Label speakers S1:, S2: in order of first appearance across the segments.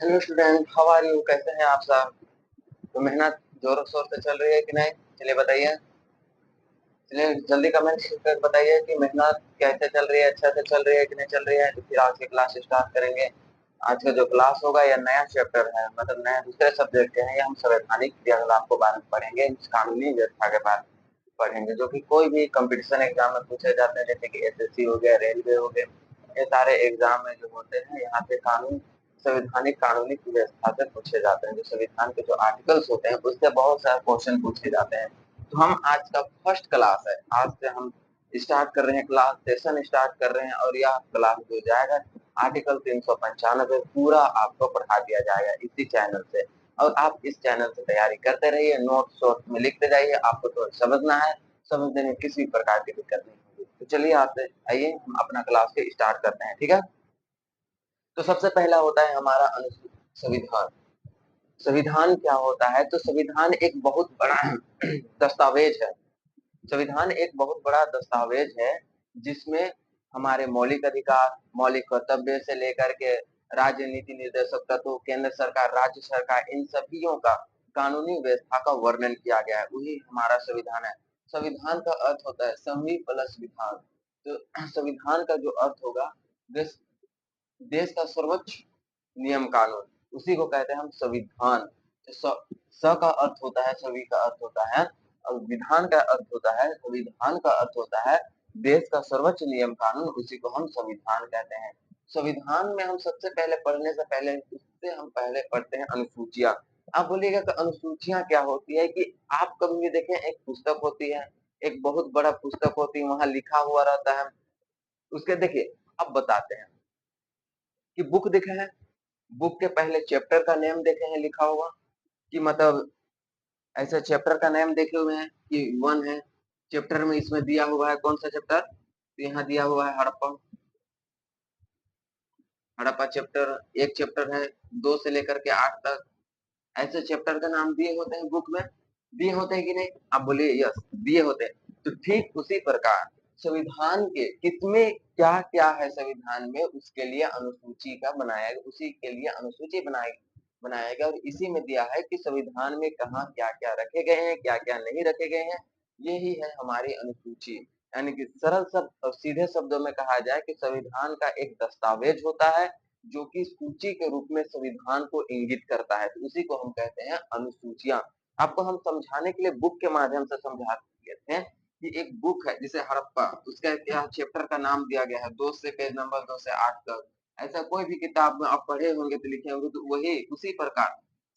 S1: Hello student, how are you? कैसे हैं आप सब? तो मेहनत जोरों शोर से चल रही है कि नहीं? चलिए बताइए। चलिए जल्दी कमेंट कर बताइए कि मेहनत कैसे चल रही है, अच्छे से चल रही है कि नहीं चल रही है। तो फिर आज की क्लास स्टार्ट करेंगे। आज का जो क्लास होगा यह नया चैप्टर है, मतलब नया दूसरे सब्जेक्ट के हैं। ये हम संवैधानिक क्रियाकलाप को बारे में पढ़ेंगे, कानूनी व्यवस्था के बारे में पढ़ेंगे, जो कि कोई भी कंपटीशन एग्जाम में पूछे जाते हैं, जैसे कि एसएससी हो गया, रेलवे हो गए। ये सारे एग्जाम में जो होते हैं यहाँ पे कानून, संवैधानिक कानूनी व्यवस्था से पूछे जाते हैं। जो संविधान के जो आर्टिकल्स होते हैं उससे बहुत सारे क्वेश्चन पूछे जाते हैं। तो हम आज का फर्स्ट क्लास है, आज से हम स्टार्ट कर रहे हैं, क्लास सेशन स्टार्ट कर रहे हैं। और यह क्लास जो जाएगा आर्टिकल 395 पूरा आपको पढ़ा दिया जाएगा इसी चैनल से। और आप इस चैनल से तैयारी करते रहिए, नोट शोट में लिखते जाइए। आपको तो समझना है, समझने में किसी प्रकार की दिक्कत नहीं होगी। तो चलिए आपसे आइए हम अपना क्लास के स्टार्ट करते हैं, ठीक है। तो सबसे पहला होता है हमारा संविधान। संविधान क्या होता है? तो संविधान एक बहुत बड़ा दस्तावेज है। संविधान एक बहुत बड़ा दस्तावेज है जिसमें हमारे मौलिक अधिकार, मौलिक कर्तव्य से लेकर के राज्य नीति निर्देशक तत्व, केंद्र सरकार, राज्य सरकार, इन सभीयों का कानूनी व्यवस्था का वर्णन किया गया है, वही हमारा संविधान है। संविधान का अर्थ होता है संवि प्लस विधान। तो संविधान का जो अर्थ होगा, देश देश का सर्वोच्च नियम कानून, उसी को कहते हैं हम संविधान। स का अर्थ होता है, सभी का अर्थ होता है, और विधान का अर्थ होता है, संविधान का अर्थ होता है देश का सर्वोच्च नियम कानून, उसी को हम संविधान कहते हैं। संविधान में हम सबसे पहले पढ़ने से पहले उससे हम पहले पढ़ते हैं अनुसूचियां। आप बोलिएगा कि अनुसूचियां क्या होती है? कि आप कभी भी देखें, एक पुस्तक होती है, एक बहुत बड़ा पुस्तक होती है, वहां लिखा हुआ रहता है। उसके देखिए, अब बताते हैं कि बुक देखे हैं, बुक के पहले चैप्टर का नेम देखे हैं लिखा हुआ, कि मतलब ऐसे चैप्टर का नेम देखे हुए हैं कि वन है, चैप्टर में इसमें दिया हुआ है कौन सा चैप्टर, तो यहाँ दिया हुआ है हड़प्पा। हड़प्पा चैप्टर एक चैप्टर है, 2 से लेकर के 8 तक। ऐसे चैप्टर का नाम दिए होते हैं बुक में, दिए होते हैं कि नहीं? आप बोलिए यस, दिए होते हैं। तो ठीक उसी प्रकार संविधान के किसमें क्या क्या है, संविधान में उसके लिए अनुसूची का बनाया गया, उसी के लिए अनुसूची बनाया गया। और इसी में दिया है कि संविधान में कहाँ क्या क्या रखे गए हैं, क्या क्या नहीं रखे गए हैं। यही है हमारी अनुसूची। यानी कि सरल शब्द और सीधे शब्दों में कहा जाए कि संविधान का एक दस्तावेज होता है जो कि सूची के रूप में संविधान को इंगित करता है, तो उसी को हम कहते हैं अनुसूचियां। आपको हम समझाने के लिए बुक के माध्यम से समझा देते हैं कि एक बुक है जिसे हड़प्पा, उसका क्या चैप्टर का नाम दिया गया है, 2 से पेज नंबर 2 से 8 तक। ऐसा कोई भी किताब में आप पढ़े होंगे तो लिखे होंगे, तो वही उसी प्रकार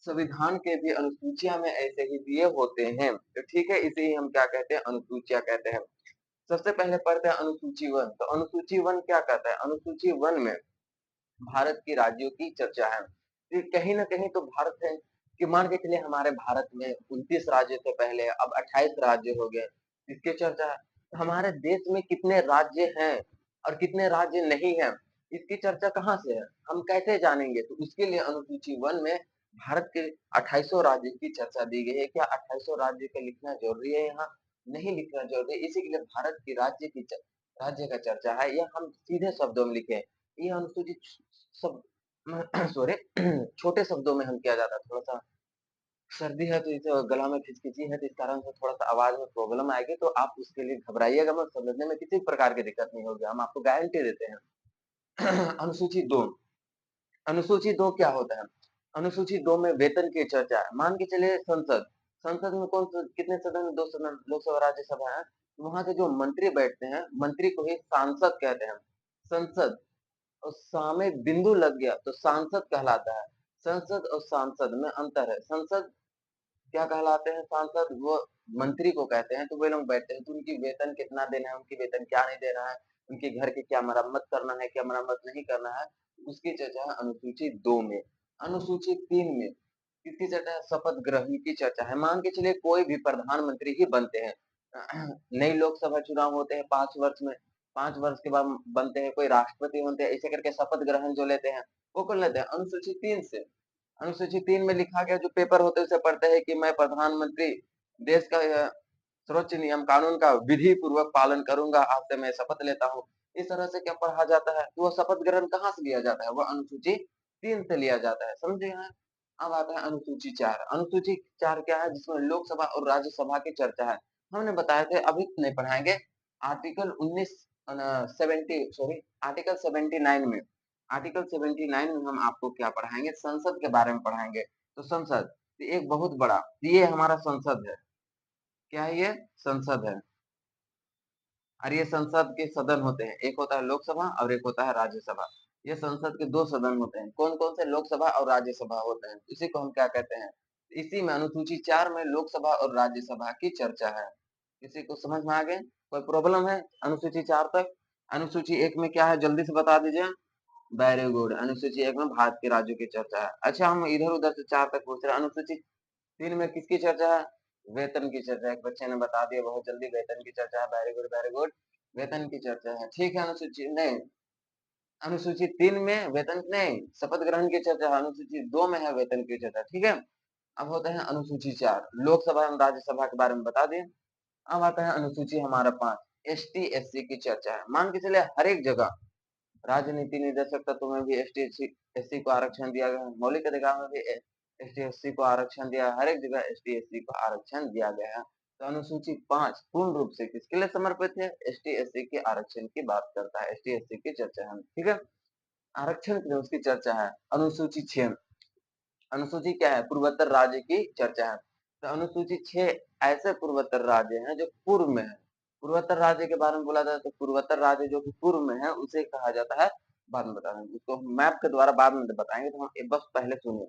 S1: संविधान के भी अनुसूचियां में ऐसे ही दिए होते हैं। तो ठीक है, इसे ही हम क्या कहते हैं, अनुसूचियां कहते हैं। सबसे पहले पढ़ते हैं अनुसूची वन। तो अनुसूची वन क्या कहता है? अनुसूची वन में भारत के राज्यों की चर्चा है। ये कहीं न कहीं तो भारत है, कि मान के चलिए हमारे भारत में 29 राज्य थे पहले, अब 28 राज्य हो गए, इसकी चर्चा है। तो हमारे देश में कितने राज्य हैं और कितने राज्य नहीं हैं, इसकी चर्चा कहाँ से है? हम कैसे जानेंगे? तो उसके लिए अनुसूची 1 में भारत के 28 राज्य की चर्चा दी गई है। क्या 28 राज्य का लिखना ज़रूरी है यहाँ? नहीं लिखना ज़रूरी है, इसी के लिए भारत के राज्य का चर्चा है, यह हम सीधे शब्दों में लिखें। ये अनुसूचित सब सॉरी छोटे शब्दों में हम किया जाता है। थोड़ा-सा सर्दी है तो इसे गला में खिंच-खिंची है, तो इस कारण से थोड़ा-सा आवाज़ में प्रॉब्लम आएगी, तो आप उसके लिए घबराइएगा मत, समझने में किसी प्रकार की दिक्कत नहीं होगी, हम आपको गारंटी देते हैं। अनुसूची 2, अनुसूची 2 क्या होता है? अनुसूची 2 में वेतन की चर्चा है। मान के चलिए संसद, संसद में कौन स कितने सदन है? 2 सदन, लोकसभा, राज्यसभा है। वहाँ के जो मंत्री बैठते हैं, मंत्री को ही सांसद कहते हैं। संसद और सा में बिंदु लग गया तो सांसद कहलाता है। संसद और सांसद में अंतर है। संसद क्या कहलाते हैं? सांसद वो मंत्री को कहते हैं, तो वे लोग बैठते हैं, तो उनकी वेतन कितना देना है, उनकी वेतन क्या नहीं देना है, उनके घर की क्या मरम्मत करना है, क्या मरम्मत नहीं करना है, उसकी चर्चा है अनुसूची 2 में। अनुसूची 3 में किसकी चर्चा है? शपथ ग्रहण की चर्चा है। मान के चलिए कोई भी प्रधानमंत्री ही बनते हैं। नई लोकसभा चुनाव होते हैं 5 वर्ष में, 5 वर्ष के बाद बनते हैं, कोई राष्ट्रपति बनते हैं, ऐसे करके शपथ ग्रहण जो लेते हैं, वो कौन लेते हैं? अनुसूची 3 से। अनुसूची 3 में लिखा गया जो पेपर होते हैं उसे पढ़ते हैं कि मैं प्रधानमंत्री देश का सर्वोच्च नियम कानून का विधि पूर्वक पालन करूँगा, आज से मैं शपथ लेता हूँ। इस तरह से क्या पढ़ा जाता है? तो वो शपथ ग्रहण कहाँ से लिया जाता है? वो अनुसूची 3 से लिया जाता है, समझे यहाँ? अब आता है अनुसूची 4। अनुसूची 4 क्या है? जिसमें लोकसभा और राज्यसभा की चर्चा है। हमने बताए थे, अभी नहीं पढ़ाएँगे। आर्टिकल 19 70 सॉरी आर्टिकल 79 में आर्टिकल 79 में हम आपको क्या पढ़ाएँगे? संसद के बारे में पढ़ाएँगे। तो संसद, एक बहुत बड़ा, ये हमारा संसद है। क्या है ये? संसद है। और ये संसद के सदन होते हैं, एक होता है लोकसभा और एक होता है राज्यसभा। ये संसद के 2 सदन होते हैं, कौन-कौन से? लोकसभा और राज्यसभा होते हैं, इसी को हम क्या कहते हैं? इसी में अनुसूची 4 में लोकसभा और राज्यसभा की चर्चा है। किसी को समझ में आ गए? कोई प्रॉब्लम है अनुसूची 4 तक? अनुसूची 1 में क्या है, जल्दी से बता दीजिए? वेरी गुड, अनुसूची 1 में भारत के राज्यों की चर्चा है। अच्छा, हम इधर-उधर से 4 तक पूछ रहे हैं, अनुसूची 3 में किसकी चर्चा है? वेतन की चर्चा है। एक बच्चे ने बता दिया बहुत जल्दी, वेतन की चर्चा है। Very good, very good. वेतन की चर्चा है। ठीक है, अनुसूची नहीं, अनुसूची 3 में वेतन नहीं, शपथ ग्रहण की चर्चा है। अनुसूची 2 में है वेतन की चर्चा, ठीक है? अब होता है अनुसूची 4, लोकसभा एवं राज्यसभा के बारे में बता दिए। अब आता है अनुसूची हमारा 5, एसटी, एससी की चर्चा है। मान के चलिए हर एक जगह राजनीति निर्देशक तत्वों में भी एसटी, एससी एससी को आरक्षण दिया गया है। मौलिक अधिकार में भी एसटी, एससी को आरक्षण दिया है। हर एक जगह एसटी, एससी को आरक्षण दिया गया है। तो अनुसूची 5 पूर्ण रूप से किसके लिए समर्पित है? एसटी, एससी के आरक्षण की बात करता है। एसटी, एससी की चर्चा है, ठीक है? आरक्षण के लिए उसकी चर्चा है। अनुसूची 6, अनुसूची क्या है? पूर्वोत्तर राज्य की चर्चा है। तो अनुसूची 6 ऐसे पूर्वोत्तर राज्य हैं जो पूर्व में है। पूर्वोत्तर राज्य के बारे में बोला जाए तो पूर्वोत्तर राज्य जो कि पूर्व में है उसे कहा जाता है, बाद में बता रहे हैं। इसको मैप के द्वारा बाद में बताएँगे, तो हम बस पहले सुनिए।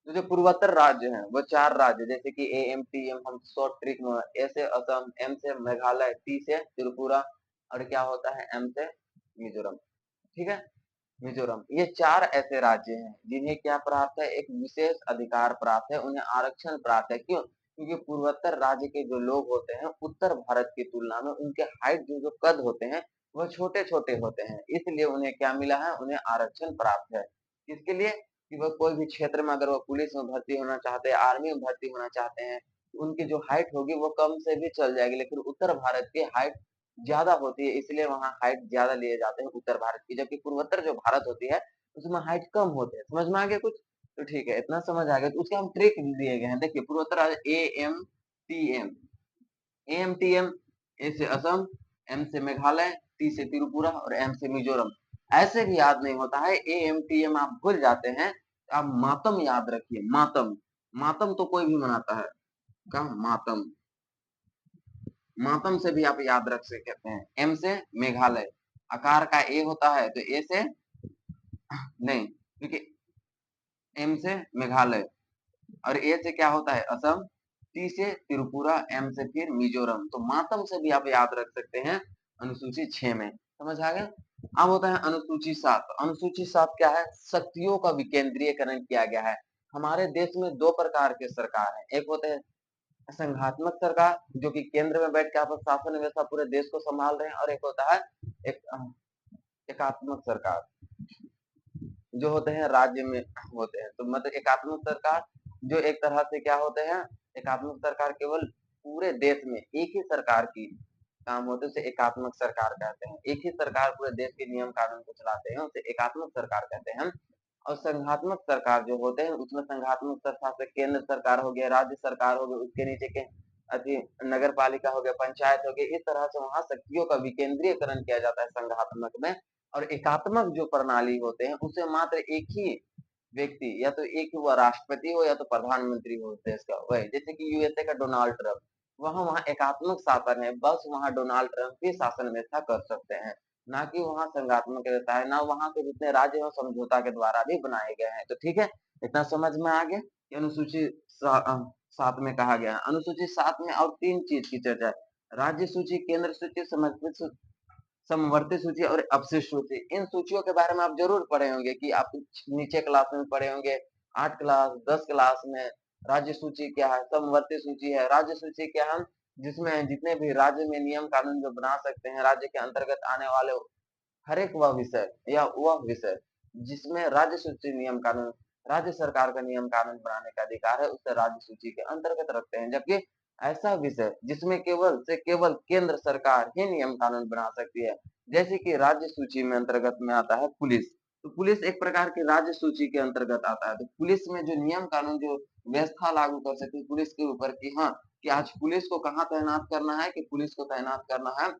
S1: तो जो पूर्वोत्तर राज्य हैं वो 4 राज्य, जैसे कि एएम, टीएम हम शॉर्ट ट्रिक में, ए से असम, एम से मेघालय, टी से त्रिपुरा और क्या होता है? एम से मिजोरम, ठीक है? मिजोरम, ये 4 ऐसे राज्य हैं जिन्हें क्या प्राप्त है? एक विशेष अधिकार प्राप्त है, उन्हें आरक्षण प्राप्त है। क्यों? क्योंकि पूर्वोत्तर राज्य के जो लोग होते हैं उत्तर भारत की तुलना में उनके हाइट जो कद होते हैं वह छोटे-छोटे होते हैं, इसलिए उन्हें क्या मिला है? उन्हें आरक्षण प्राप्त है। किसके लिए? कि वह कोई भी क्षेत्र में अगर वो पुलिस में भर्ती होना चाहते हैं, आर्मी में भर्ती होना चाहते हैं, उनकी जो हाइट होगी वो कम से भी चल जाएगी, लेकिन उत्तर भारत की हाइट ज़्यादा होती है, इसलिए वहाँ हाइट ज़्यादा लिए जाते हैं उत्तर भारत की, जबकि पूर्वोत्तर जो भारत होती है, उसमें हाइट कम होते हैं। समझ में आ गया कुछ? तो ठीक है, इतना समझ आ गया, तो उसके हम ट्रिक भी दिए गए हैं। देखिए पूर्वोत्तर राज्य एएमटीएम, एएमटीएम, ए से असम, एम से मेघालय, टी से त्रिपुरा और एम से मिजोरम। ऐसे भी याद नहीं होता है, एएमटीएम आप भूल जाते हैं, आप मातम याद रखिए, मातम। मातम तो कोई भी मनाता है। क्या? मातम। मातम से भी आप याद रख सकते हैं। एम से मेघालय, आकार का ए होता है तो ए से नहीं, क्योंकि एम से मेघालय और ए से क्या होता है? असम, टी से त्रिपुरा, एम से फिर मिजोरम। तो मातम से भी आप याद रख सकते हैं अनुसूची 6 में। समझ आ गया? अब होता है अनुसूची 7। अनुसूची 7 क्या है? शक्तियों का विकेंद्रीयकरण किया गया है। हमारे देश में 2 प्रकार के सरकार हैं। एक होते हैं संघात्मक सरकार, जो कि केंद्र में बैठ के आपस शासन व्यवस्था पूरे देश को संभाल रहे हैं, और एक होता है एक एकात्मक सरकार, जो होते हैं राज्य में होते हैं। तो मतलब एकात्मक सरकार जो एक तरह से क्या होते हैं? एकात्मक सरकार केवल पूरे देश में एक ही सरकार की काम होते हैं, उसे एकात्मक सरकार कहते हैं। एक ही सरकार पूरे देश के नियम कानून को चलाते हैं, उसे एकात्मक सरकार कहते हैं। और संघात्मक सरकार जो होते हैं उसमें संघात्मक सरकार से केंद्र सरकार हो गया, राज्य सरकार हो गया, उसके नीचे के अति नगर पालिका हो गया, पंचायत हो गई, इस तरह से वहाँ शक्तियों का विकेंद्रीयकरण किया जाता है संघात्मक में। और एकात्मक जो प्रणाली होते हैं उसे मात्र एक ही व्यक्ति, या तो एक हुआ राष्ट्रपति हो या तो प्रधानमंत्री हो देश का, वही जैसे कि यूएसए का डोनाल्ड ट्रंप, वहाँ एकात्मक शासन है, बस वहाँ डोनाल्ड ट्रंप ही शासन व्यवस्था कर सकते हैं, ना कि वहाँ संघात्मक व्यवस्था है, ना वहाँ के जितने राज्य हैं समझौता के द्वारा भी बनाए गए हैं। तो ठीक है, इतना समझ में आ गया कि अनुसूची 7 में कहा गया है। अनुसूची 7 में और 3 चीज की चर्चा है, राज्य सूची, केंद्र सूची, समवर्ती सूची और अपशिष्ट सूची। इन सूचियों के बारे में आप जरूर पढ़े होंगे कि आप नीचे क्लास में पढ़े होंगे, 8 क्लास 10 क्लास में। राज्य सूची क्या है? समवर्ती सूची है। राज्य सूची क्या है? जिसमें जितने भी राज्य में नियम कानून जो बना सकते हैं, राज्य के अंतर्गत आने वाले हर एक वह विषय या वह विषय जिसमें राज्य सूची नियम कानून, राज्य सरकार का नियम कानून बनाने का अधिकार है, उसे राज्य सूची के अंतर्गत रखते हैं। जबकि ऐसा विषय जिसमें केवल से केवल केंद्र सरकार ही नियम कानून बना सकती है, जैसे कि राज्य सूची में अंतर्गत में आता है पुलिस। तो पुलिस एक प्रकार की राज्य सूची के अंतर्गत आता है। तो पुलिस में जो नियम कानून जो व्यवस्था लागू कर सकती है पुलिस के ऊपर कि हाँ, कि आज पुलिस को कहाँ तैनात करना है, कि पुलिस को तैनात करना है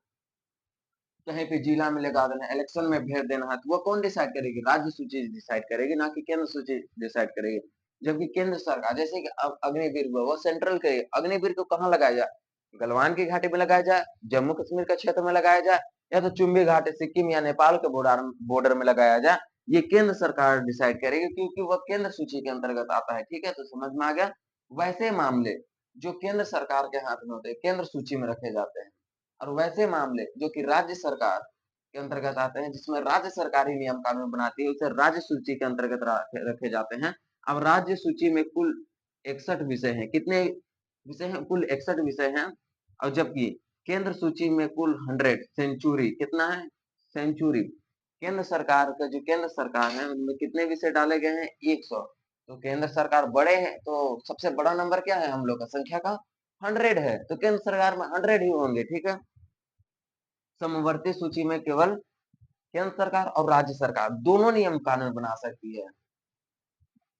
S1: कहीं पे जिला में लगा देना है, इलेक्शन में भेज देना है, तो वो कौन डिसाइड करेगी? राज्य सूची डिसाइड करेगी, ना कि केंद्र सूची डिसाइड करेगी। जबकि केंद्र सरकार जैसे कि अब अग्निवीर हुआ, वो सेंट्रल के अग्निवीर को कहाँ लगाया जाए? गलवान की घाटी में लगाया जाए, जम्मू कश्मीर के क्षेत्र में लगाया जाए, या तो चुम्बी घाटी सिक्किम या नेपाल के बॉर्डर में लगाया जाए, ये केंद्र सरकार डिसाइड करेगी क्योंकि वह केंद्र सूची के अंतर्गत आता है। ठीक है, तो समझ में आ गया? वैसे मामले जो केंद्र सरकार के हाथ में होते हैं, केंद्र सूची में रखे जाते हैं। और वैसे मामले जो कि राज्य सरकार के अंतर्गत आते हैं, जिसमें राज्य सरकार ही नियम कानून बनाती है, उसे राज्य सूची के अंतर्गत रखे जाते हैं। अब राज्य सूची में कुल 61 विषय हैं। कितने विषय हैं? कुल 61 विषय हैं। और जबकि केंद्र सूची में कुल 100 सेंचुरी कितना है? सेंचुरी। केंद्र सरकार का जो केंद्र सरकार है उनमें कितने विषय डाले गए हैं? 100। तो केंद्र सरकार बड़े हैं तो सबसे बड़ा नंबर क्या है हम लोग का संख्या का? 100 है, तो केंद्र सरकार में 100 ही होंगे। ठीक है, समवर्ती सूची में केवल केंद्र सरकार और राज्य सरकार दोनों नियम कानून बना सकती है।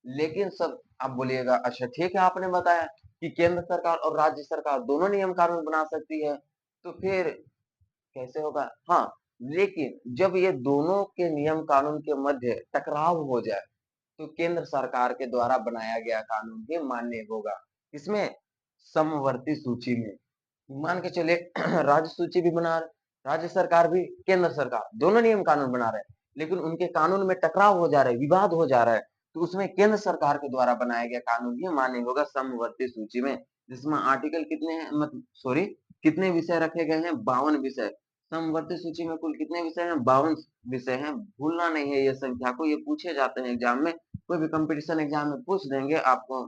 S1: लेकिन सब आप बोलिएगा अच्छा ठीक है, आपने बताया कि केंद्र सरकार और राज्य सरकार दोनों नियम कानून बना सकती है, तो फिर कैसे होगा? हाँ, लेकिन जब ये दोनों के नियम कानून के मध्य टकराव हो जाए, तो केंद्र सरकार के द्वारा बनाया गया कानून ही मान्य होगा। इसमें समवर्ती सूची में मान के चले राज्य सूची भी बना रहे, राज्य सरकार भी, केंद्र सरकार दोनों नियम कानून बना रहे हैं, लेकिन उनके कानून में टकराव हो जा रहा है, विवाद हो जा रहा है, तो उसमें केंद्र सरकार के द्वारा बनाया गया कानून ही मान्य होगा समवर्ती सूची में, जिसमें आर्टिकल कितने हैं, मतलब सॉरी, कितने विषय रखे गए हैं? 52 विषय। समवर्ती सूची में कुल कितने विषय हैं? 52 विषय हैं। भूलना नहीं है ये संख्या को, ये पूछे जाते हैं एग्जाम में, कोई भी कंपटीशन एग्जाम में पूछ देंगे आपको,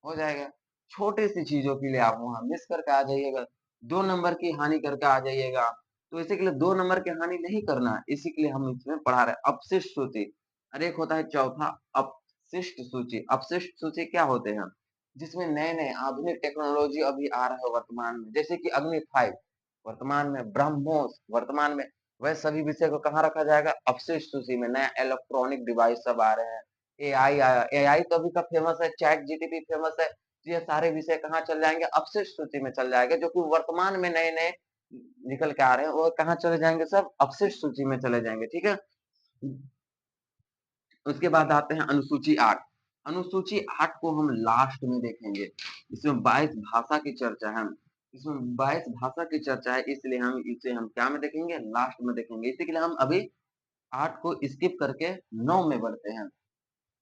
S1: हो जाएगा। छोटी सी चीजों के लिए आप वहां मिस करके आ जाइएगा, 2 नंबर की हानि करके आ जाइएगा। तो इसी के लिए 2 नंबर की हानि नहीं करना है, इसी के लिए हम इसमें पढ़ा रहे हैं अपशिष्ट सूची। और एक होता है चौथा अपशिष्ट सूची। अपशिष्ट सूची क्या होते हैं? जिसमें नए नए आधुनिक टेक्नोलॉजी अभी आ रहा है वर्तमान में, जैसे कि अग्नि 5 वर्तमान में, ब्रह्मोस वर्तमान में, वह सभी विषय को कहाँ रखा जाएगा? अपशिष्ट सूची में। नया इलेक्ट्रॉनिक डिवाइस सब आ रहे हैं, एआई आया, एआई तो अभी का फेमस है, चैट जीटीपी फेमस है, तो ये सारे विषय कहाँ चल जाएंगे? अपशिष्ट सूची में चल जाएंगे, जो कि वर्तमान में नए नए निकल के आ रहे हैं, वो कहाँ चले जाएंगे? सब अपशिष्ट सूची में चले जाएंगे। ठीक है, उसके बाद आते हैं अनुसूची 8। अनुसूची 8 को हम लास्ट में देखेंगे। इसमें 22 भाषा की चर्चा है, इसमें 22 भाषा की चर्चा है, इसलिए हम इसे हम क्या में देखेंगे? लास्ट में देखेंगे। इसी के लिए हम अभी 8 को स्किप करके 9 में बढ़ते हैं।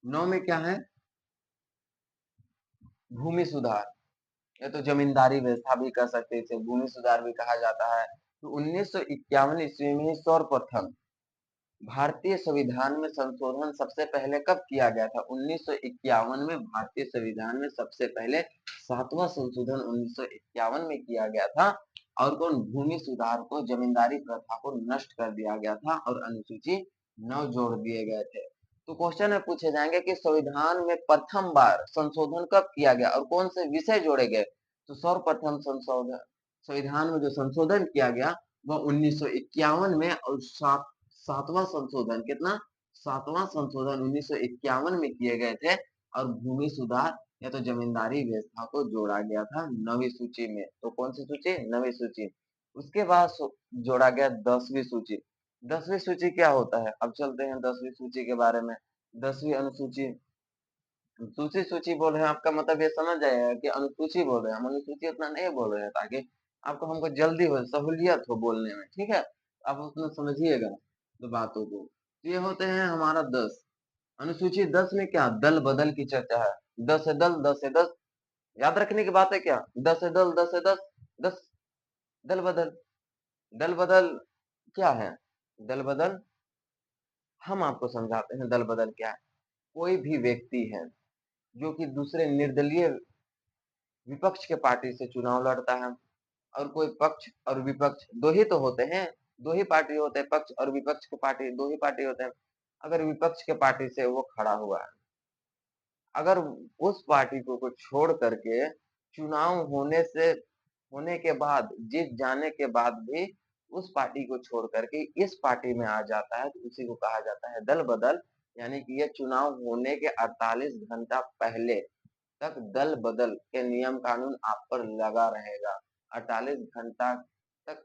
S1: 9 में क्या है? भूमि सुधार, या तो जमींदारी व्यवस्था भी कह सकते हैं, इसे भूमि सुधार भी कहा जाता है। तो 1951 ईस्वी में सर्वप्रथम भारतीय संविधान में संशोधन सबसे पहले कब किया गया था? 1951 में भारतीय संविधान में सबसे पहले 7वां संशोधन 1951 में किया गया था। और कौन? भूमि सुधार को, जमींदारी प्रथा को नष्ट कर दिया गया था और अनुसूची 9 जोड़ दिए गए थे। तो क्वेश्चन में पूछे जाएंगे कि संविधान में प्रथम बार संशोधन कब किया गया और कौन से विषय जोड़े गए? तो सर्वप्रथम संशोधन, संविधान में जो संशोधन किया गया वह 1951 में, और 7वां संशोधन कितना? 7वां संशोधन 1951 में किए गए थे। और भूमि सुधार या तो जमींदारी व्यवस्था को जोड़ा गया था 9वीं सूची में। तो कौन सी सूची? 9वीं सूची। उसके बाद जोड़ा गया 10वीं सूची। 10वीं सूची क्या होता है? अब चलते हैं 10वीं सूची के बारे में। 10वीं अनुसूची, सूची सूची बोल रहे हैं, आपका मतलब ये समझ जाएगा कि अनुसूची बोल रहे हैं, हम अनुसूची उतना नहीं बोल रहे हैं ताकि आपको, हमको जल्दी हो, सहूलियत हो बोलने में। ठीक है, आप उतना समझिएगा तो बातों को। तो ये होते हैं हमारा 10। अनुसूची 10 में क्या? दल बदल की चर्चा है। 10 है दल, 10 है 10, याद रखने की बात है क्या? 10 है दल, 10 है 10, 10 दल बदल। दल बदल क्या है? दल बदल हम आपको समझाते हैं, दल बदल क्या है। कोई भी व्यक्ति है जो कि दूसरे निर्दलीय विपक्ष के पार्टी से चुनाव लड़ता है, और कोई पक्ष और विपक्ष दो ही तो होते हैं, दो ही पार्टी होते हैं, पक्ष और विपक्ष के पार्टी दो ही पार्टी होते हैं। अगर विपक्ष के पार्टी से वो खड़ा हुआ है, अगर उस पार्टी को छोड़ करके चुनाव होने के बाद, जीत जाने के बाद भी उस पार्टी को छोड़ करके इस पार्टी में आ जाता है तो उसी को कहा जाता है दल बदल। यानी कि ये चुनाव होने के 48 घंटा पहले तक दल बदल के नियम कानून आप पर लगा रहेगा। 48 घंटा तक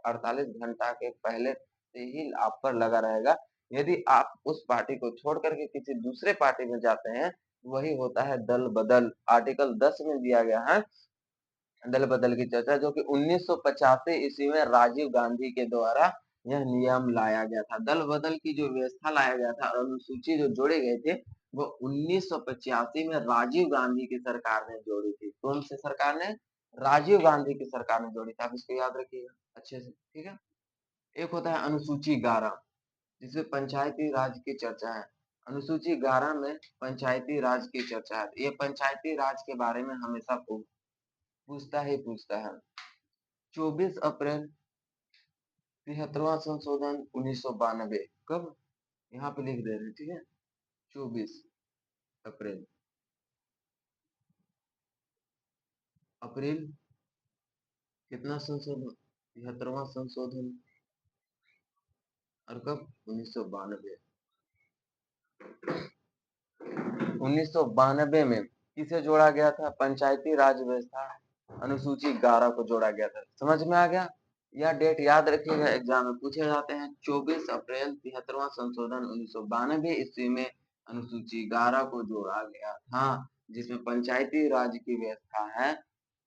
S1: 48 घंटा के पहले से ही आप पर लगा रहेगा। यदि आप उस पार्टी को छोड़ करके किसी दूसरे पार्टी में जाते हैं, वही होता है दल बदल। आर्टिकल 10 में दिया गया है दल बदल की चर्चा, जो कि 1985 ईस्वी में राजीव गांधी के द्वारा यह नियम लाया गया था। दल बदल की जो व्यवस्था लाया गया था और अनुसूची जो जोड़े गए थे, वो 1985 में राजीव गांधी की सरकार ने जोड़ी थी। कौन सी सरकार ने? राजीव गांधी की सरकार ने जोड़ी थी। आप इसको याद रखिएगा अच्छे से, ठीक है। एक होता है अनुसूची 11, जिसमें पंचायती राज की चर्चा है। अनुसूची 11 में पंचायती राज की चर्चा है। ये पंचायती राज के बारे में हमेशा पूछता ही पूछता है। 24 अप्रैल 73वां संशोधन 1992 कब? यहाँ पे लिख दे रहे हैं, ठीक है। 24 अप्रैल अप्रैल कितना संशोधन? 73वां संशोधन। और कब? 1992। 1992 में किसे जोड़ा गया था? पंचायती राज व्यवस्था अनुसूची 11 को जोड़ा गया था। समझ में आ गया? यह डेट याद रखिएगा, एग्जाम में पूछे जाते हैं। 24 अप्रैल 73वां संशोधन 1992 ईस्वी में अनुसूची 11 को जोड़ा गया था, जिसमें पंचायती राज की व्यवस्था है।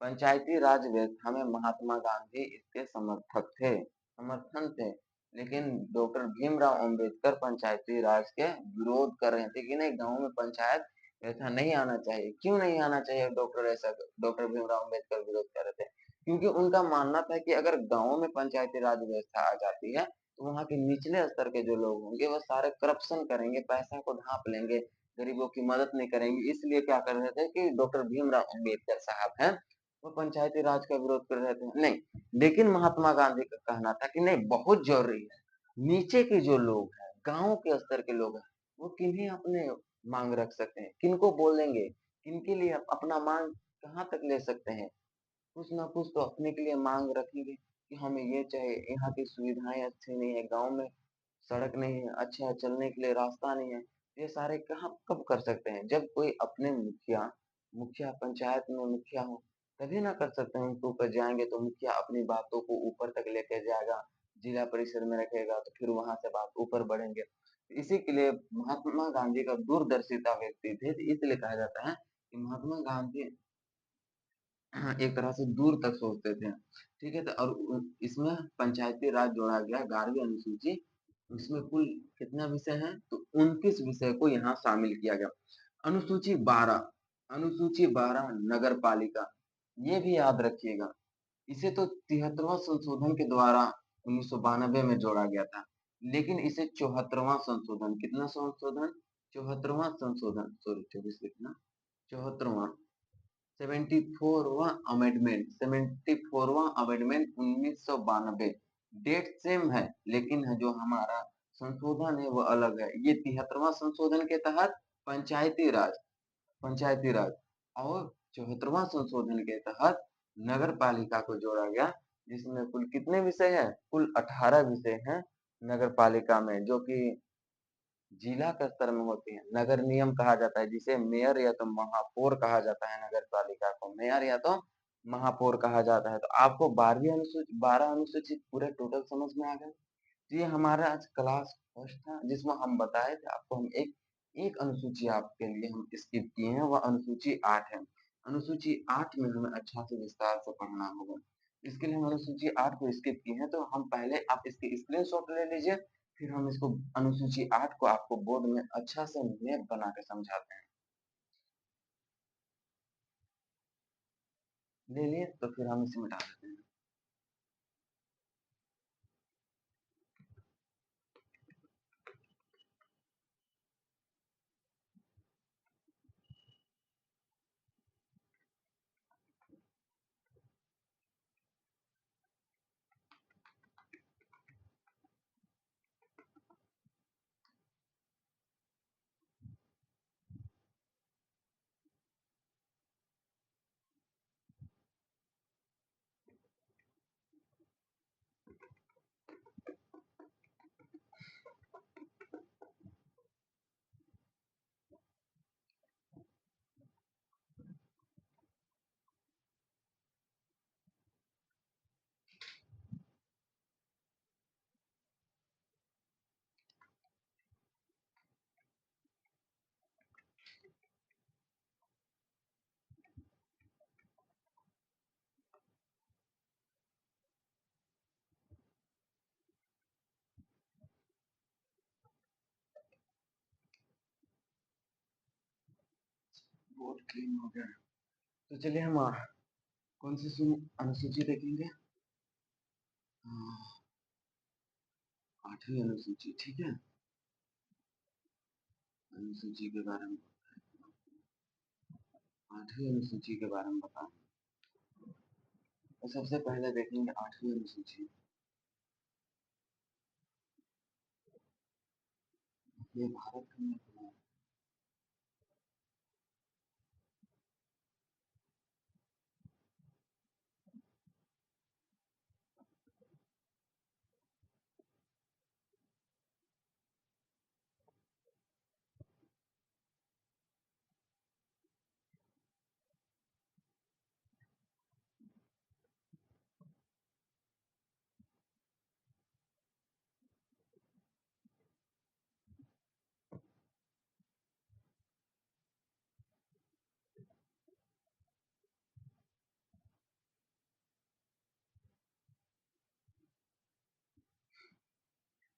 S1: पंचायती राज व्यवस्था में महात्मा गांधी इसके समर्थन थे। लेकिन डॉक्टर भीमराव अंबेडकर पंचायती राज के विरोध कर रहे थे कि नहीं, गांव में पंचायत ऐसा नहीं आना चाहिए। क्यों नहीं आना चाहिए? डॉक्टर भीमराव अंबेडकर विरोध कर रहे थे क्योंकि उनका मानना था कि अगर गांवों में पंचायती राज व्यवस्था आ जाती है तो वहां के निचले स्तर के जो लोग होंगे वो सारे करप्शन करेंगे, पैसा को ढांप लेंगे, गरीबों की मदद नहीं करेंगे। इसलिए क्या कर रहे थे कि डॉक्टर भीमराव अंबेडकर साहब हैं, वो पंचायती राज का विरोध कर रहे थे। नहीं, लेकिन महात्मा गांधी का कहना था कि नहीं, बहुत जरूरी है। नीचे के जो लोग हैं, गांव के स्तर के लोग हैं, वो किन्हें अपने मांग रख सकते हैं, किनको बोलेंगे, किनके लिए अपना मांग कहाँ तक ले सकते हैं? कुछ ना कुछ तो अपने के लिए मांग रखेंगे कि हमें ये चाहिए, यहाँ की सुविधाएं अच्छी नहीं है, गांव में सड़क नहीं है, अच्छा चलने के लिए रास्ता नहीं है। ये सारे कहाँ कब कर सकते हैं? जब कोई अपने मुखिया मुखिया पंचायत में मुखिया हो, तभी ना कर सकते हैं। उनके ऊपर जाएंगे तो मुखिया अपनी बातों को ऊपर तक लेके जाएगा, जिला परिषद में रखेगा, तो फिर वहां से बात ऊपर बढ़ेंगे। इसी के लिए महात्मा गांधी का दूरदर्शिता व्यक्ति थे, तो इसलिए कहा जाता है कि महात्मा गांधी हाँ, एक तरह से दूर तक सोचते थे, ठीक है। तो और इसमें पंचायती राज जोड़ा गया, 11वीं अनुसूची। इसमें कुल कितना विषय है? तो 29 विषय को यहाँ शामिल किया गया। अनुसूची 12, अनुसूची 12 नगर पालिका, ये भी याद रखिएगा। इसे तो 73वां संशोधन के द्वारा 1992 में जोड़ा गया था, लेकिन इसे 74वां संशोधन, कितना संशोधन? 74वां संशोधन, सॉरी 24 लिखना, 74वां 74वां अमेंडमेंट, 74वां अमेंडमेंट 1992। डेट सेम है, लेकिन जो हमारा संशोधन है वो अलग है। ये 73वां संशोधन के तहत पंचायती राज पंचायती राज और 74वां संशोधन के तहत नगर पालिका को जोड़ा गया, जिसमें कुल कितने विषय हैं? कुल 18 विषय हैं नगर पालिका में, जो कि जिला के स्तर में होती है। नगर नियम कहा जाता है, जिसे मेयर या तो महापौर कहा जाता है। नगर पालिका को मेयर या तो महापौर कहा जाता है। तो आपको 12 अनुसूचित पूरे टोटल समझ में आ गए। तो ये हमारा आज क्लास फर्स्ट था, जिसमें हम बताए थे आपको, हम एक एक अनुसूची आपके लिए हम स्किप किए हैं, वह अनुसूची 8 है। अनुसूची 8 में हमें अच्छा से विस्तार से पढ़ना होगा। इसके लिए हम अनुसूची 8 को स्किप किए हैं, तो हम पहले आप इसकी स्क्रीनशॉट ले लीजिए, फिर हम इसको अनुसूची 8 को आपको बोर्ड में अच्छा से मैप बना के समझाते हैं। ले लिए तो फिर हम इसे मिटा देते हैं। कोड क्लीन हो गया। तो चलिए हम कौन सी अनुसूची देखेंगे? हाँ, 8वीं अनुसूची, ठीक है। अनुसूची के बारे में, 8वीं अनुसूची के बारे में बता। तो सबसे पहले देखेंगे 8वीं अनुसूची। ये भारत में है।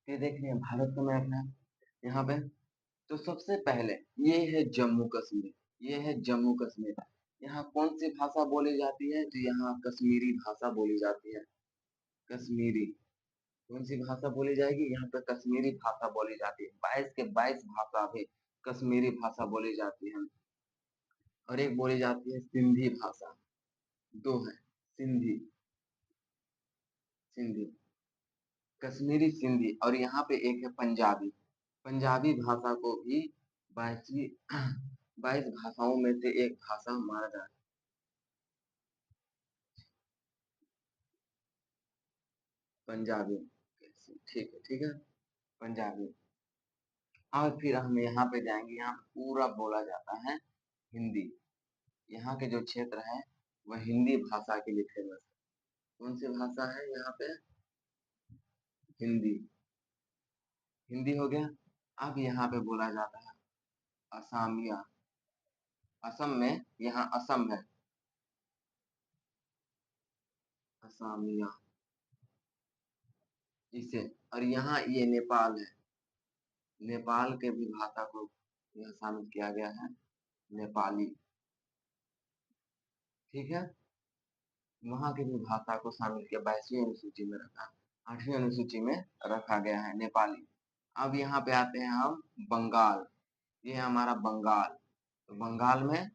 S1: ये देखिए भारत का मैप है यहाँ पे। तो सबसे पहले ये है जम्मू कश्मीर, ये है जम्मू कश्मीर। यहाँ कौन सी भाषा बोली जाती है? तो यहाँ कश्मीरी भाषा बोली जाती है। कश्मीरी। कौन सी भाषा बोली जाएगी? यहाँ पे कश्मीरी भाषा बोली जाती है। 22 के 22 भाषा भी कश्मीरी भाषा बोली जाती है। और एक बोली जाती है सिंधी भाषा। दो है, सिंधी, सिंधी, कश्मीरी सिंधी। और यहाँ पे एक है पंजाबी। पंजाबी भाषा को भी 22वीं 22 भाषाओं में से एक भाषा माना जाता है। पंजाबी, ठीक है, ठीक है, पंजाबी। और फिर हम यहाँ पे जाएंगे, यहाँ पे पूरा बोला जाता है हिंदी। यहाँ के जो क्षेत्र है वह हिंदी भाषा के लिए फेमस है। कौन सी भाषा है यहाँ पे? हिंदी। हिंदी हो गया। अब यहाँ पे बोला जाता है असमिया। असम में, यहाँ असम है, असमिया इसे। और यहाँ ये नेपाल है। नेपाल के भी भाषा को यहाँ शामिल किया गया है, नेपाली, ठीक है। वहां की भी भाषा को शामिल किया, 22वीं अनुसूची में रखा, 8वीं अनुसूची में रखा गया है नेपाली। अब यहाँ पे आते हैं हम बंगाल। ये है हमारा बंगाल। तो बंगाल में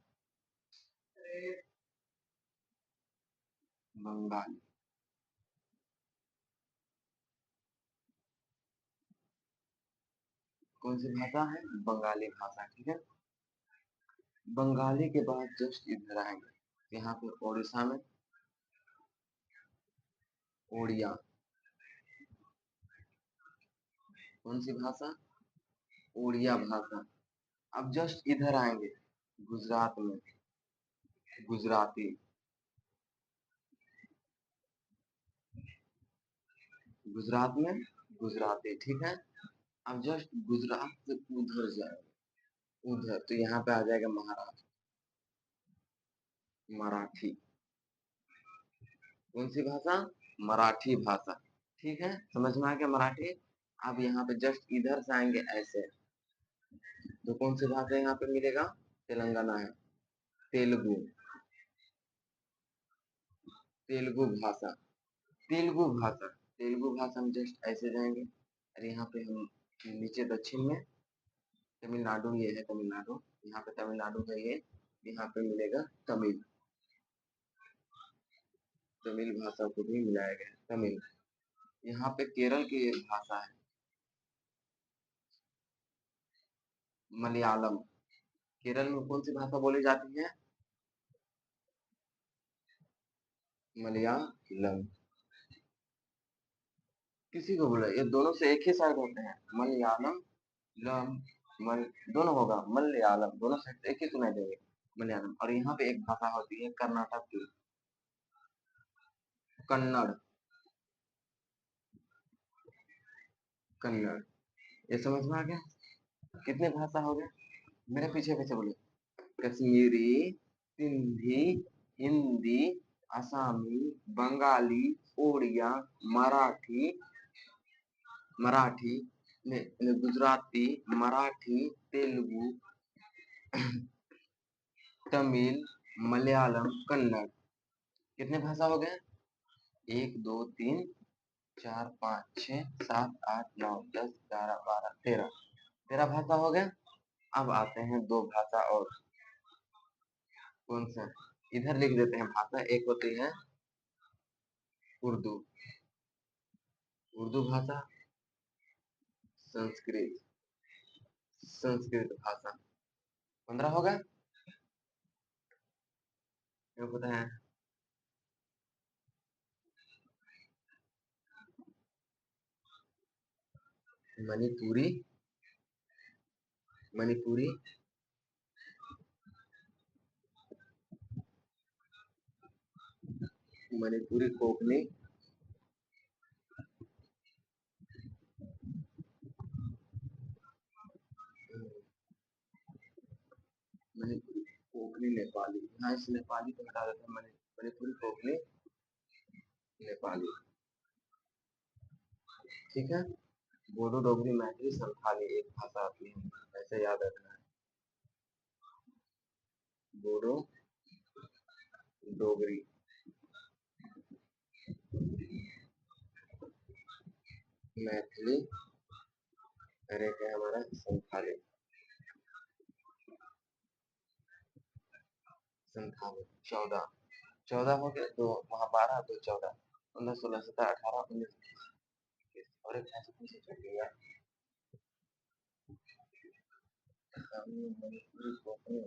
S1: बंगाली। कौन सी भाषा है? बंगाली भाषा, ठीक है। बंगाली के बाद जस्ट इधर आएंगे, यहाँ पे उड़ीसा में ओडिया। कौन सी भाषा? ओडिया भाषा। अब जस्ट इधर आएंगे गुजरात में, गुजराती। गुजरात में गुजराती, ठीक है। अब जस्ट गुजरात से उधर जाए, उधर तो यहाँ पे आ जाएगा महाराष्ट्र, मराठी। कौन सी भाषा? मराठी भाषा, ठीक है, समझ में आ गया मराठी। अब यहाँ पे जस्ट इधर से आएंगे ऐसे, तो कौन सी भाषा यहाँ पे मिलेगा? तेलंगाना है, तेलुगु, तेलुगु भाषा, तेलुगु भाषा। तेलुगु भाषा में जस्ट ऐसे जाएंगे, और यहाँ पे हम नीचे दक्षिण में तमिलनाडु, ये है तमिलनाडु, यहाँ पे तमिलनाडु है ये। यहाँ पे मिलेगा तमिल, तमिल भाषा को भी मिलाया गया है, तमिल। यहाँ पे केरल की एक भाषा है मलयालम। केरल में कौन सी भाषा बोली जाती है? मलयालम। किसी को बोला, ये दोनों से एक ही साइड होते हैं, मलयालम, लम, मल, दोनों होगा मलयालम, दोनों साइड एक ही सुनाई देंगे, मलयालम। और यहाँ पे एक भाषा होती है कर्नाटक की, कन्नड़, कन्नड़। ये समझ में आ गया? कितने भाषा हो गए? मेरे पीछे पीछे बोले। कश्मीरी, सिंधी, हिंदी, असमी, बंगाली, उड़िया, मराठी, मराठी, गुजराती, मराठी, तेलुगु, तमिल, मलयालम, कन्नड़। कितने भाषा हो गए? 1 2 3 4 5 6 7 8 9 10 11 12 13। 13 भाषा हो गए। अब आते हैं दो भाषा और। कौन सा? इधर लिख देते हैं भाषा। एक होती है उर्दू, उर्दू भाषा। संस्कृत, संस्कृत भाषा। 15 हो गए। क्या पता है? मणिपुरी, मणिपुरी, मणिपुरी, कोंकणी, मणिपुरी, कोंकणी, नेपाली। यहाँ इस नेपाली को हटा देते हैं। मणिपुरी, कोंकणी, नेपाली। ठीक है। बोडो, डोगरी, मैथिली, संथाली एक भाषा आती है, ऐसे याद रखना है। बोडो, डोगरी, मैथिली, और एक है हमारा संथाली। संथाली 14। 14 हो गए। तो वहाँ 12, तो 14, 15 16 17 18 19 20। और एक ऐसे पीछे छूट गया। मणिपुरी, कोंकणी,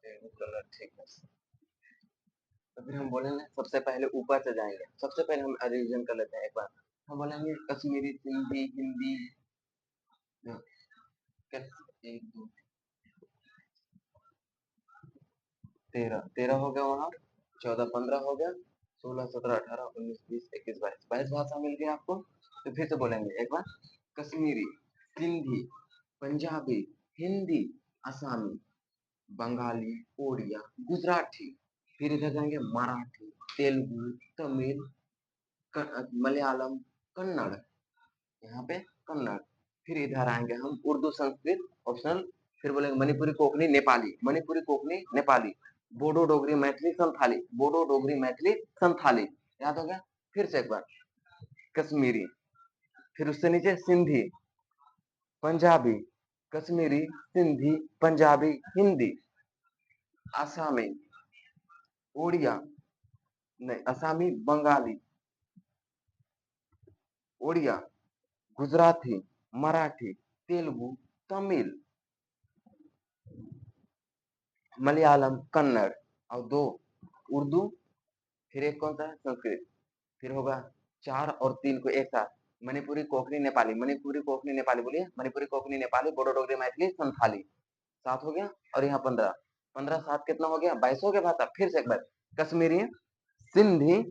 S1: तेलुगु, कन्नड़। ठीक है। तो फिर हम बोलेंगे सबसे पहले ऊपर से जाएंगे। सबसे पहले हम रिवीजन कर लेते हैं एक बार। हम बोलेंगे कश्मीरी, सिंधी, हिंदी। एक दो 13, 13 हो गया वहाँ। 14 15 हो गया। 16 17 18 19 20 21 22, 22 भाषा मिल गई आपको। तो फिर से बोलेंगे एक बार। कश्मीरी, सिंधी, पंजाबी, हिंदी, असमी, बंगाली, ओडिया, गुजराती। फिर इधर जाएंगे मराठी, तेलुगु, तमिल, मलयालम, कन्नड़। यहाँ पे कन्नड़। फिर इधर आएंगे हम उर्दू, संस्कृत, ऑप्शनल। फिर बोलेंगे मणिपुरी, कोंकणी, नेपाली, मणिपुरी, कोंकणी, नेपाली, बोडो, डोगरी, मैथिली, संथाली, बोडो, डोगरी, मैथिली, संथाली। याद हो गया? फिर से एक बार। कश्मीरी, फिर उससे नीचे सिंधी, पंजाबी, कश्मीरी, सिंधी, पंजाबी, हिंदी, आसामी, ओडिया, नहीं आसामी, बंगाली, ओडिया, गुजराती, मराठी, तेलुगु, तमिल, मलयालम, कन्नड़, और दो उर्दू। फिर एक कौन सा है? संस्कृत। फिर होगा 4 और 3 को एक साथ। मणिपुरी, कोंकणी, नेपाली, मणिपुरी, कोंकणी, नेपाली। बोलिए मणिपुरी, कोंकणी, नेपाली, बोडो, डोगरी, मैथिली, संथाली। 7 हो गया। और यहाँ 15, 15 7 कितना हो गया? 22 हो गया भाषा। फिर से एक बार। कश्मीरी, सिंधी,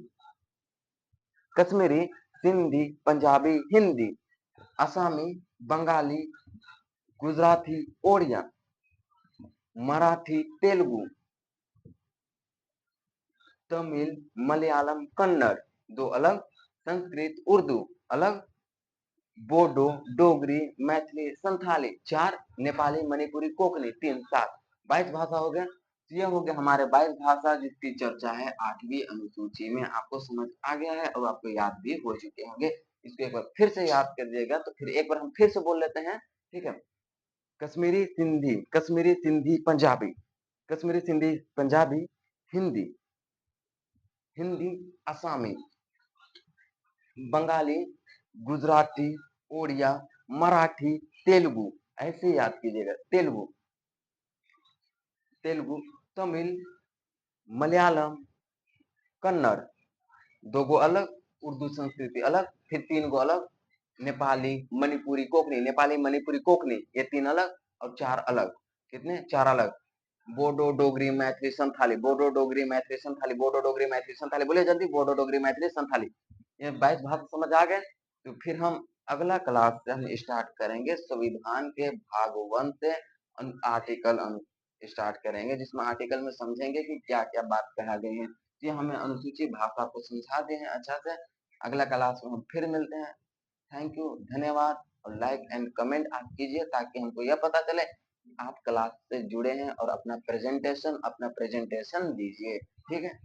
S1: कश्मीरी, सिंधी, पंजाबी, हिंदी, असमी, बंगाली, गुजराती, ओडिया, मराठी, तेलुगु, तमिल, मलयालम, कन्नड़। दो अलग। संस्कृत, उर्दू अलग। बोडो, डोगरी, मैथिली, संथाली 4। नेपाली, मणिपुरी, कोंकणी 3 7। 22 भाषा हो गया। ये हो गया हमारे 22 भाषा जिसकी चर्चा है 8वीं अनुसूची में। आपको समझ आ गया है और आपको याद भी हो चुके होंगे। इसको एक बार फिर से याद कर दिएगा। तो फिर एक बार हम फिर से बोल लेते हैं। ठीक है। कश्मीरी, सिंधी, कश्मीरी, सिंधी, पंजाबी, कश्मीरी, सिंधी, पंजाबी, हिंदी, हिंदी, असमी, बंगाली, गुजराती, ओडिया, मराठी, तेलुगु। ऐसे याद कीजिएगा। तेलुगु, तेलुगु, तमिल, मलयालम, कन्नड़। दो गो अलग। उर्दू, संस्कृति अलग। फिर 3 गो अलग। नेपाली, मणिपुरी, कोंकणी, नेपाली, मणिपुरी, कोंकणी, ये 3 अलग। और 4 अलग। कितने? 4 अलग। बोडो, डोगरी, मैथिली, संथाली, बोडो, डोगरी, मैथिली, संथाली, बोडो, डोगरी, मैथिली, संथाली। बोलिए जल्दी। बोडो, डोगरी, मैथिली, संथाली। ये 22 भाषा समझ आ गए। तो फिर हम अगला क्लास से हम स्टार्ट करेंगे संविधान के भाग 1 से आर्टिकल स्टार्ट करेंगे, जिसमें आर्टिकल में समझेंगे कि क्या क्या बात कहा गई है। ये हमें अनुसूची भाषा को समझा दिए हैं अच्छा से। अगला क्लास में हम फिर मिलते हैं। थैंक यू, धन्यवाद। और लाइक एंड कमेंट आप कीजिए ताकि हमको यह पता चले आप क्लास से जुड़े हैं और अपना प्रेजेंटेशन दीजिए, ठीक है?